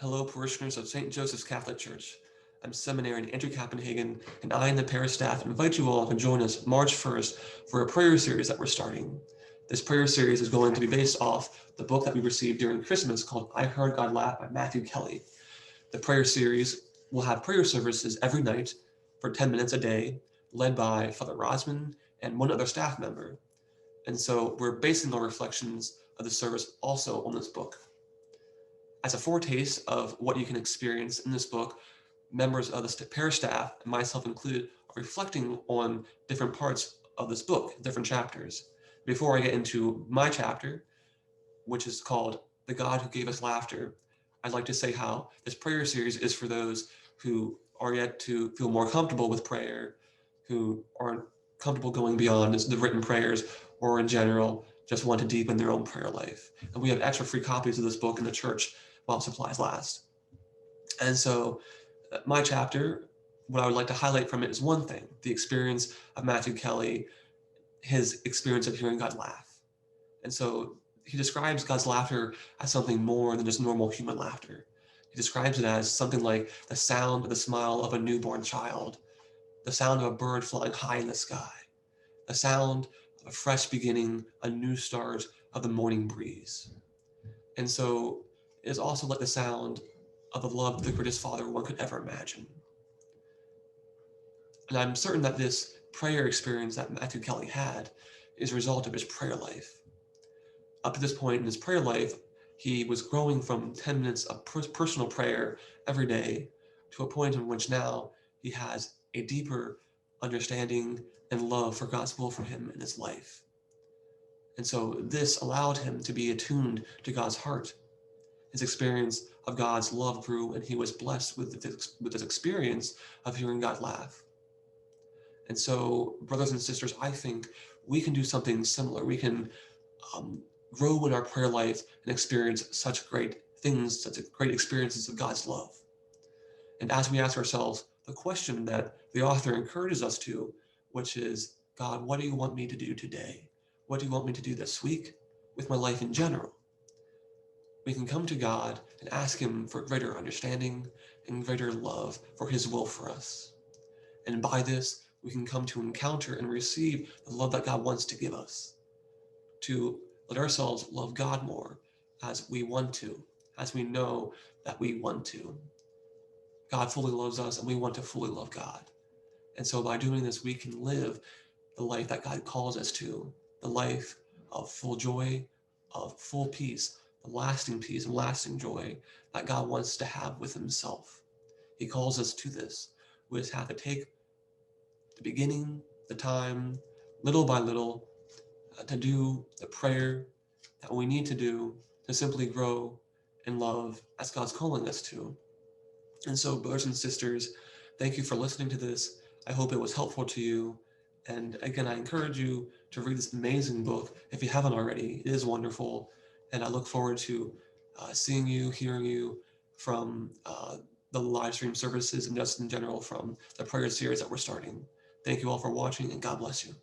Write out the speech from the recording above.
Hello, parishioners of St. Joseph's Catholic Church. I'm Seminarian Andrew Kappenhagen, and I and the parish staff invite you all to join us March 1st for a prayer series that we're starting. This prayer series is going to be based off the book that we received during Christmas called I Heard God Laugh by Matthew Kelly. The prayer series will have prayer services every night for 10 minutes a day, led by Father Rosman and one other staff member. And so we're basing our reflections of the service also on this book. As a foretaste of what you can experience in this book, members of the parish staff, and myself included, are reflecting on different parts of this book, different chapters. Before I get into my chapter, which is called The God Who Gave Us Laughter, I'd like to say how this prayer series is for those who are yet to feel more comfortable with prayer, who aren't comfortable going beyond the written prayers, or in general, just want to deepen their own prayer life. And we have extra free copies of this book in the church while supplies last. And so my chapter, what I would like to highlight from it is one thing, the experience of Matthew Kelly, his experience of hearing God laugh. And so he describes God's laughter as something more than just normal human laughter. He describes it as something like the sound of the smile of a newborn child, the sound of a bird flying high in the sky, the sound of a fresh beginning, a new start of the morning breeze. And so it is also like the sound of the love of the greatest Father one could ever imagine. And I'm certain that this prayer experience that Matthew Kelly had is a result of his prayer life. Up to this point in his prayer life, he was growing from 10 minutes of personal prayer every day to a point in which now he has a deeper understanding and love for God's will for him in his life. And so this allowed him to be attuned to God's heart. His experience of God's love grew, and he was blessed with this experience of hearing God laugh. And so, brothers and sisters, I think we can do something similar. We can grow in our prayer life and experience such great things, such great experiences of God's love. And as we ask ourselves the question that the author encourages us to, which is, God, what do you want me to do today? What do you want me to do this week with my life in general? We can come to God and ask him for greater understanding and greater love for his will for us. And by this, we can come to encounter and receive the love that God wants to give us, to let ourselves love God more as we want to, as we know that we want to. God fully loves us, and we want to fully love God. And so by doing this, we can live the life that God calls us to, the life of full joy, of full peace, the lasting peace and lasting joy that God wants to have with himself. He calls us to this. We just have to take the beginning, the time, little by little, to do the prayer that we need to do to simply grow in love as God's calling us to. And so, brothers and sisters, thank you for listening to this. I hope it was helpful to you. And again, I encourage you to read this amazing book if you haven't already. It is wonderful. And I look forward to seeing you, hearing you from the live stream services and just in general from the prayer series that we're starting. Thank you all for watching, and God bless you.